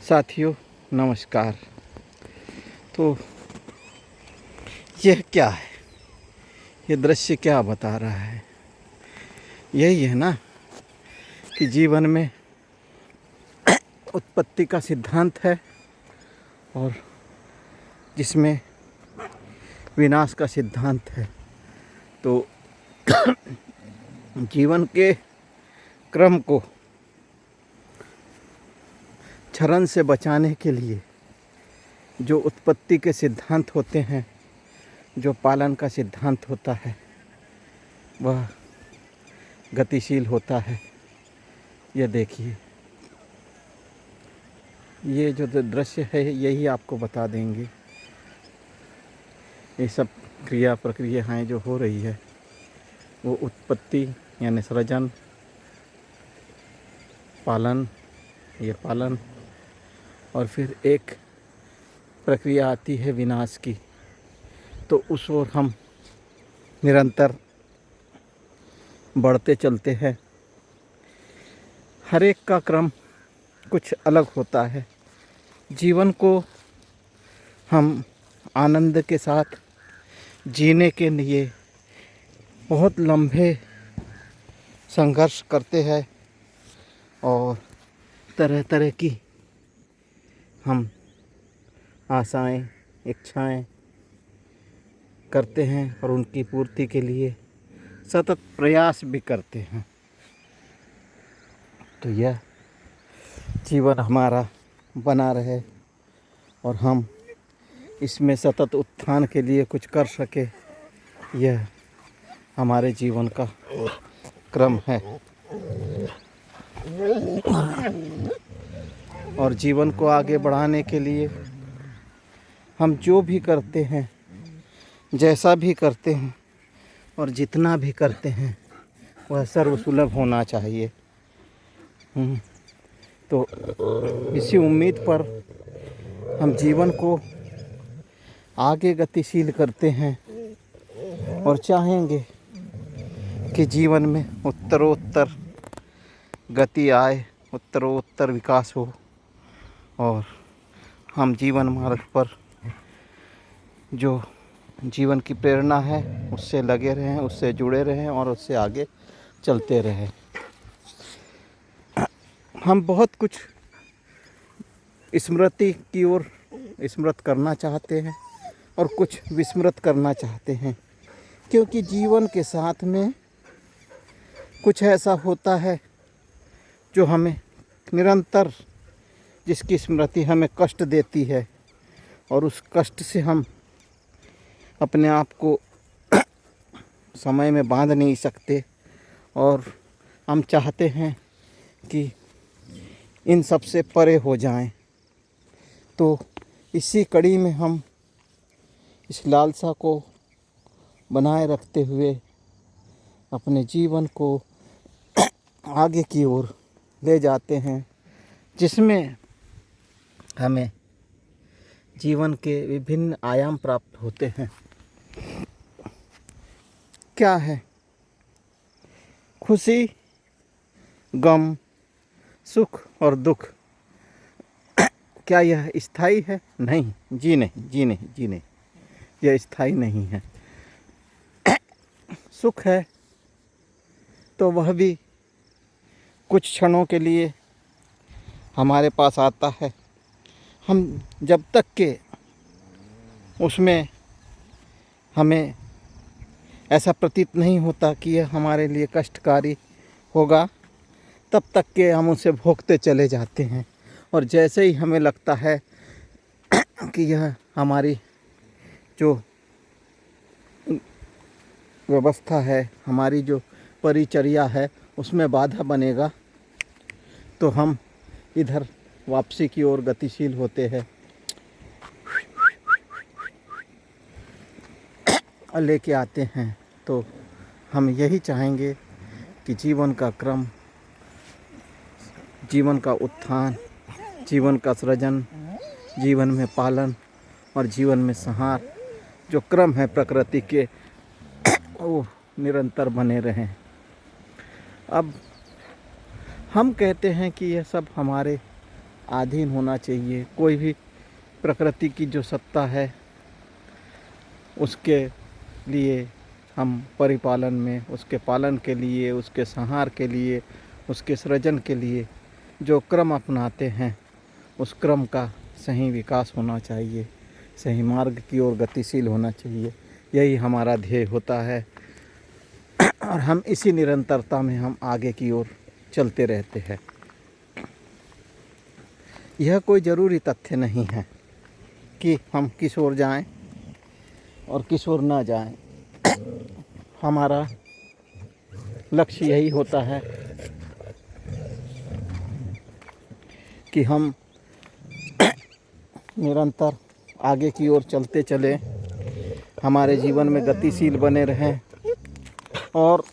साथियों नमस्कार। तो यह क्या है, ये दृश्य क्या बता रहा है? यही है ना कि जीवन में उत्पत्ति का सिद्धांत है और जिसमें विनाश का सिद्धांत है। तो जीवन के क्रम को क्षरण से बचाने के लिए जो उत्पत्ति के सिद्धांत होते हैं, जो पालन का सिद्धांत होता है, वह गतिशील होता है। यह देखिए, ये जो दृश्य है यही आपको बता देंगे। ये सब क्रिया प्रक्रियाएं जो हो रही है वो उत्पत्ति यानी सृजन, पालन, ये पालन, और फिर एक प्रक्रिया आती है विनाश की। तो उस ओर हम निरंतर बढ़ते चलते हैं। हर एक का क्रम कुछ अलग होता है। जीवन को हम आनंद के साथ जीने के लिए बहुत लंबे संघर्ष करते हैं और तरह तरह की हम आशाएं, इच्छाएं करते हैं और उनकी पूर्ति के लिए सतत प्रयास भी करते हैं। तो यह जीवन हमारा बना रहे और हम इसमें सतत उत्थान के लिए कुछ कर सके, यह हमारे जीवन का क्रम है। और जीवन को आगे बढ़ाने के लिए हम जो भी करते हैं, जैसा भी करते हैं और जितना भी करते हैं, वह सर्वसुलभ होना चाहिए। तो इसी उम्मीद पर हम जीवन को आगे गतिशील करते हैं और चाहेंगे कि जीवन में उत्तरोत्तर गति आए, उत्तरोत्तर विकास हो और हम जीवन मार्ग पर जो जीवन की प्रेरणा है उससे लगे रहें, उससे जुड़े रहें और उससे आगे चलते रहें। हम बहुत कुछ स्मृति की ओर स्मृत करना चाहते हैं और कुछ विस्मृत करना चाहते हैं, क्योंकि जीवन के साथ में कुछ ऐसा होता है जो हमें निरंतर, जिसकी स्मृति हमें कष्ट देती है और उस कष्ट से हम अपने आप को समय में बांध नहीं सकते और हम चाहते हैं कि इन सब से परे हो जाएं। तो इसी कड़ी में हम इस लालसा को बनाए रखते हुए अपने जीवन को आगे की ओर ले जाते हैं, जिसमें हमें जीवन के विभिन्न आयाम प्राप्त होते हैं। क्या है खुशी, गम, सुख और दुख? क्या यह स्थायी है? नहीं, जी नहीं, जी नहीं, जी नहीं, यह स्थायी नहीं है। सुख है तो वह भी कुछ क्षणों के लिए हमारे पास आता है। हम जब तक के उसमें हमें ऐसा प्रतीत नहीं होता कि यह हमारे लिए कष्टकारी होगा, तब तक के हम उसे भोगते चले जाते हैं। और जैसे ही हमें लगता है कि यह हमारी जो व्यवस्था है, हमारी जो परिचर्या है, उसमें बाधा बनेगा, तो हम इधर वापसी की ओर गतिशील होते हैं और लेके आते हैं। तो हम यही चाहेंगे कि जीवन का क्रम, जीवन का उत्थान, जीवन का सृजन, जीवन में पालन और जीवन में संहार, जो क्रम है प्रकृति के, वो निरंतर बने रहें। अब हम कहते हैं कि यह सब हमारे अधीन होना चाहिए। कोई भी प्रकृति की जो सत्ता है उसके लिए हम परिपालन में, उसके पालन के लिए, उसके संहार के लिए, उसके सृजन के लिए जो क्रम अपनाते हैं उस क्रम का सही विकास होना चाहिए, सही मार्ग की ओर गतिशील होना चाहिए। यही हमारा ध्येय होता है और हम इसी निरंतरता में हम आगे की ओर चलते रहते हैं। यह कोई ज़रूरी तथ्य नहीं है कि हम किस ओर जाएं और किस ओर ना जाएं। हमारा लक्ष्य यही होता है कि हम निरंतर आगे की ओर चलते चलें, हमारे जीवन में गतिशील बने रहें और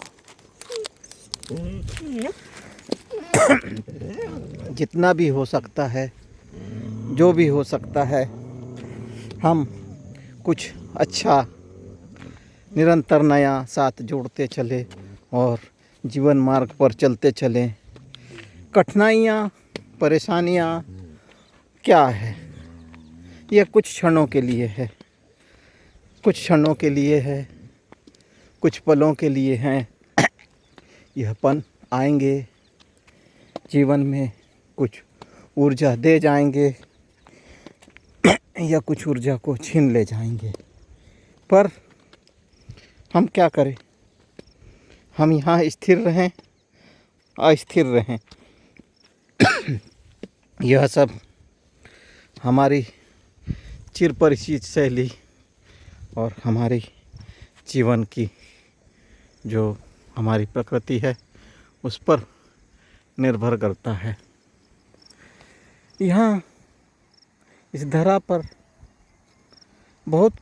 जितना भी हो सकता है, जो भी हो सकता है, हम कुछ अच्छा निरंतर नया साथ जोड़ते चले और जीवन मार्ग पर चलते चलें। कठिनाइयाँ, परेशानियाँ क्या है? यह कुछ क्षणों के लिए है, कुछ क्षणों के लिए है, कुछ पलों के लिए हैं। यह पल आएंगे, जीवन में कुछ ऊर्जा दे जाएंगे या कुछ ऊर्जा को छीन ले जाएंगे। पर हम क्या करें? हम यहाँ स्थिर रहें, अस्थिर रहें। यह सब हमारी चिर परिचित शैली और हमारी जीवन की जो हमारी प्रकृति है उस पर निर्भर करता है। यहाँ इस धरा पर बहुत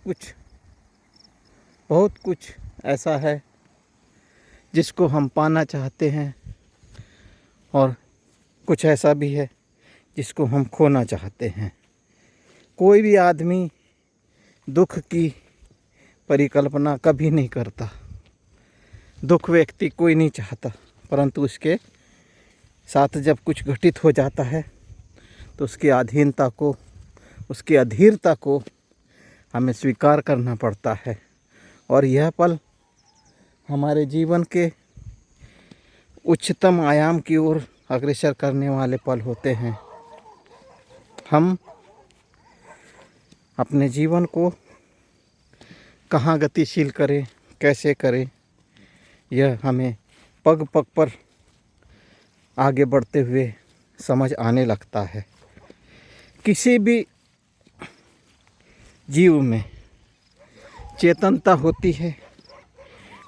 कुछ ऐसा है जिसको हम पाना चाहते हैं और कुछ ऐसा भी है जिसको हम खोना चाहते हैं। कोई भी आदमी दुख की परिकल्पना कभी नहीं करता। दुख व्यक्ति कोई नहीं चाहता, परंतु उसके साथ जब कुछ घटित हो जाता है तो उसकी अधीनता को, उसकी अधीरता को हमें स्वीकार करना पड़ता है। और यह पल हमारे जीवन के उच्चतम आयाम की ओर अग्रसर करने वाले पल होते हैं। हम अपने जीवन को कहाँ गतिशील करें, कैसे करें, यह हमें पग पग पर आगे बढ़ते हुए समझ आने लगता है। किसी भी जीव में चेतनता होती है,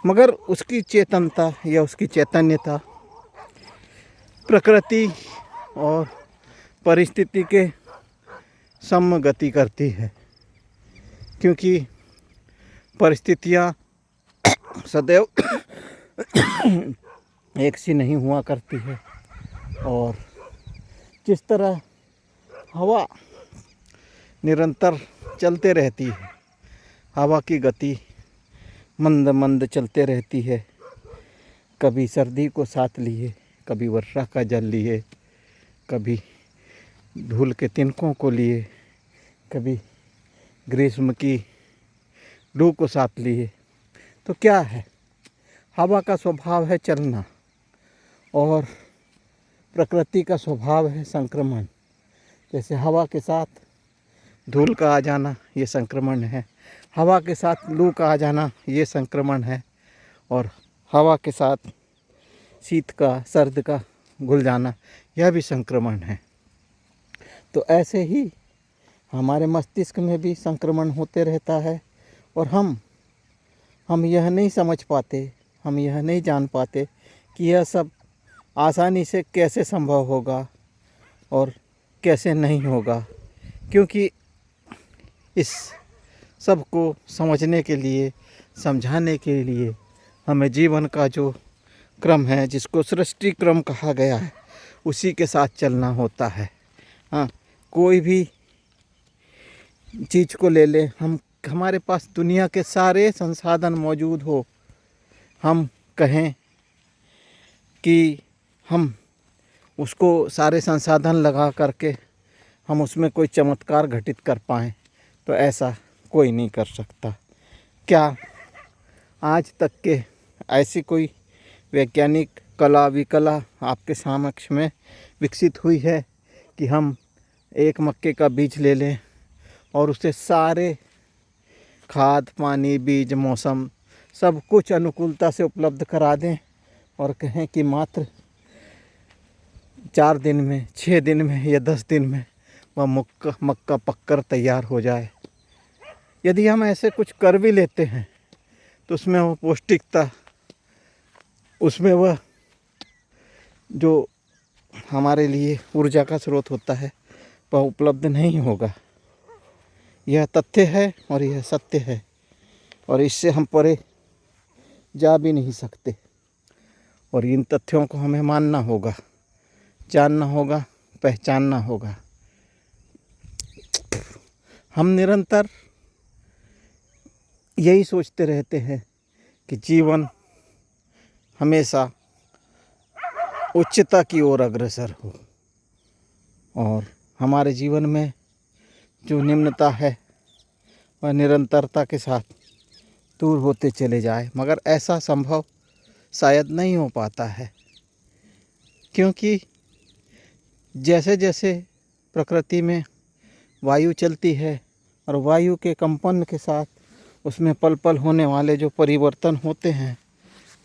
मगर उसकी चेतनता या उसकी चैतन्यता प्रकृति और परिस्थिति के समगति करती है, क्योंकि परिस्थितियाँ सदैव एक सी नहीं हुआ करती है। और जिस तरह हवा निरंतर चलते रहती है, हवा की गति मंद मंद चलते रहती है। कभी सर्दी को साथ लिए, कभी वर्षा का जल लिए, कभी धूल के तिनकों को लिए, कभी ग्रीष्म की लू को साथ लिए। तो क्या है, हवा का स्वभाव है चलना और प्रकृति का स्वभाव है संक्रमण। जैसे हवा के साथ धूल का आ जाना ये संक्रमण है, हवा के साथ लू का आ जाना ये संक्रमण है, और हवा के साथ शीत का, सर्द का घुल जाना यह भी संक्रमण है। तो ऐसे ही हमारे मस्तिष्क में भी संक्रमण होते रहता है और हम यह नहीं समझ पाते, हम यह नहीं जान पाते कि यह सब आसानी से कैसे संभव होगा और कैसे नहीं होगा। क्योंकि इस सब को समझने के लिए, समझाने के लिए हमें जीवन का जो क्रम है, जिसको सृष्टि क्रम कहा गया है, उसी के साथ चलना होता है। हाँ, कोई भी चीज़ को ले ले, हमारे पास दुनिया के सारे संसाधन मौजूद हो, हम कहें कि हम उसको सारे संसाधन लगा करके हम उसमें कोई चमत्कार घटित कर पाएँ, तो ऐसा कोई नहीं कर सकता। क्या आज तक के ऐसी कोई वैज्ञानिक कला विकला आपके समक्ष में विकसित हुई है कि हम एक मक्के का बीज ले लें और उसे सारे खाद पानी बीज मौसम सब कुछ अनुकूलता से उपलब्ध करा दें और कहें कि मात्र 4 दिन में 6 दिन में या 10 दिन में वह मक्का पककर तैयार हो जाए? यदि हम ऐसे कुछ कर भी लेते हैं तो उसमें वो पौष्टिकता, उसमें वह जो हमारे लिए ऊर्जा का स्रोत होता है वह उपलब्ध नहीं होगा। यह तथ्य है और यह सत्य है और इससे हम परे जा भी नहीं सकते। और इन तथ्यों को हमें मानना होगा, जानना होगा, पहचानना होगा। हम निरंतर यही सोचते रहते हैं कि जीवन हमेशा उच्चता की ओर अग्रसर हो और हमारे जीवन में जो निम्नता है वह निरंतरता के साथ दूर होते चले जाए। मगर ऐसा संभव शायद नहीं हो पाता है, क्योंकि जैसे जैसे प्रकृति में वायु चलती है और वायु के कंपन के साथ उसमें पल पल होने वाले जो परिवर्तन होते हैं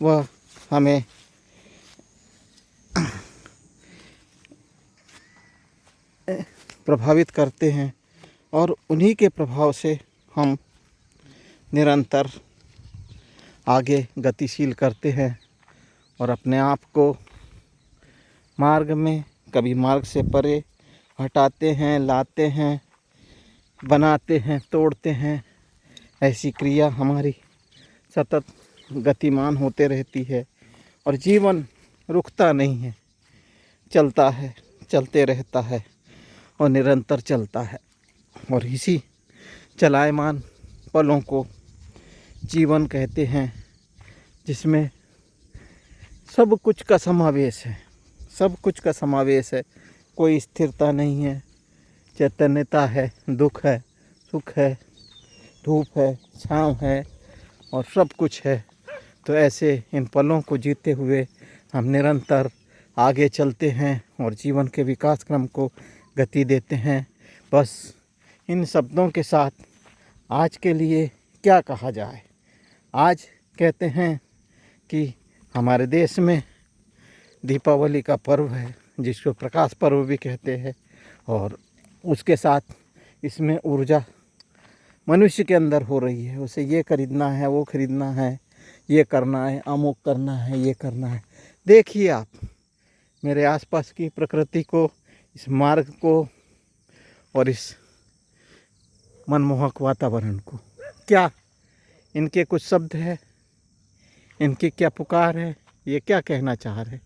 वह हमें प्रभावित करते हैं और उन्हीं के प्रभाव से हम निरंतर आगे गतिशील करते हैं और अपने आप को मार्ग में, कभी मार्ग से परे हटाते हैं, लाते हैं, बनाते हैं, तोड़ते हैं। ऐसी क्रिया हमारी सतत गतिमान होते रहती है और जीवन रुकता नहीं है, चलता है, चलते रहता है और निरंतर चलता है। और इसी चलायमान पलों को जीवन कहते हैं, जिसमें सब कुछ का समावेश है, सब कुछ का समावेश है। कोई स्थिरता नहीं है, चैतन्यता है, दुख है, सुख है, धूप है, छाँव है और सब कुछ है। तो ऐसे इन पलों को जीते हुए हम निरंतर आगे चलते हैं और जीवन के विकास क्रम को गति देते हैं। बस इन शब्दों के साथ आज के लिए क्या कहा जाए। आज कहते हैं कि हमारे देश में दीपावली का पर्व है, जिसको प्रकाश पर्व भी कहते हैं, और उसके साथ इसमें ऊर्जा मनुष्य के अंदर हो रही है। उसे ये खरीदना है, वो खरीदना है, ये करना है, अमुक करना है, ये करना है। देखिए आप मेरे आसपास की प्रकृति को, इस मार्ग को और इस मनमोहक वातावरण को। क्या इनके कुछ शब्द है, इनकी क्या पुकार है, ये क्या कहना चाह रहे?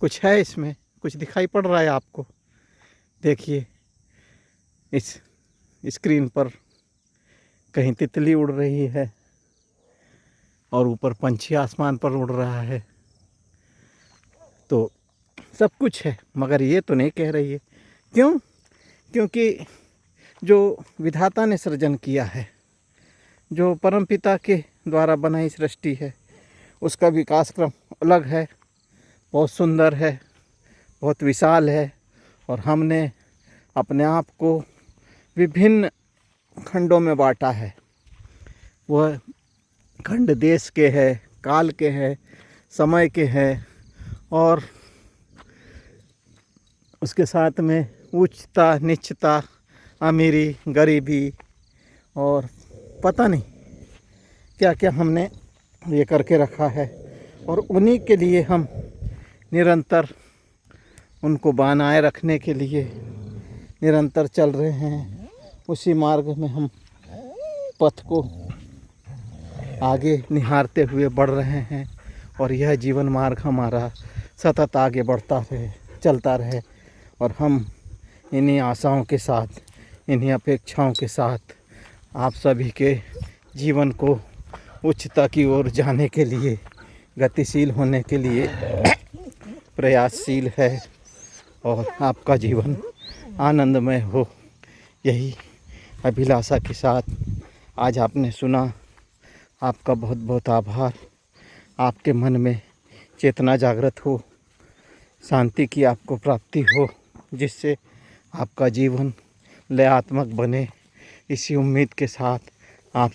कुछ है इसमें, कुछ दिखाई पड़ रहा है आपको? देखिए इस स्क्रीन पर कहीं तितली उड़ रही है और ऊपर पंछी आसमान पर उड़ रहा है। तो सब कुछ है, मगर ये तो नहीं कह रही है। क्यों? क्योंकि जो विधाता ने सृजन किया है, जो परमपिता के द्वारा बनाई सृष्टि है, उसका विकास क्रम अलग है, बहुत सुंदर है, बहुत विशाल है। और हमने अपने आप को विभिन्न खंडों में बांटा है। वह खंड देश के है, काल के है, समय के है और उसके साथ में उच्चता नीचता, अमीरी गरीबी और पता नहीं क्या क्या हमने ये करके रखा है। और उन्हीं के लिए हम निरंतर उनको बनाए रखने के लिए निरंतर चल रहे हैं। उसी मार्ग में हम पथ को आगे निहारते हुए बढ़ रहे हैं और यह जीवन मार्ग हमारा सतत आगे बढ़ता रहे, चलता रहे। और हम इन्हीं आशाओं के साथ, इन्हीं अपेक्षाओं के साथ आप सभी के जीवन को उच्चता की ओर जाने के लिए, गतिशील होने के लिए प्रयासशील है और आपका जीवन आनंदमय हो, यही अभिलाषा के साथ आज आपने सुना। आपका बहुत बहुत आभार। आपके मन में चेतना जागृत हो, शांति की आपको प्राप्ति हो, जिससे आपका जीवन लयात्मक बने, इसी उम्मीद के साथ आप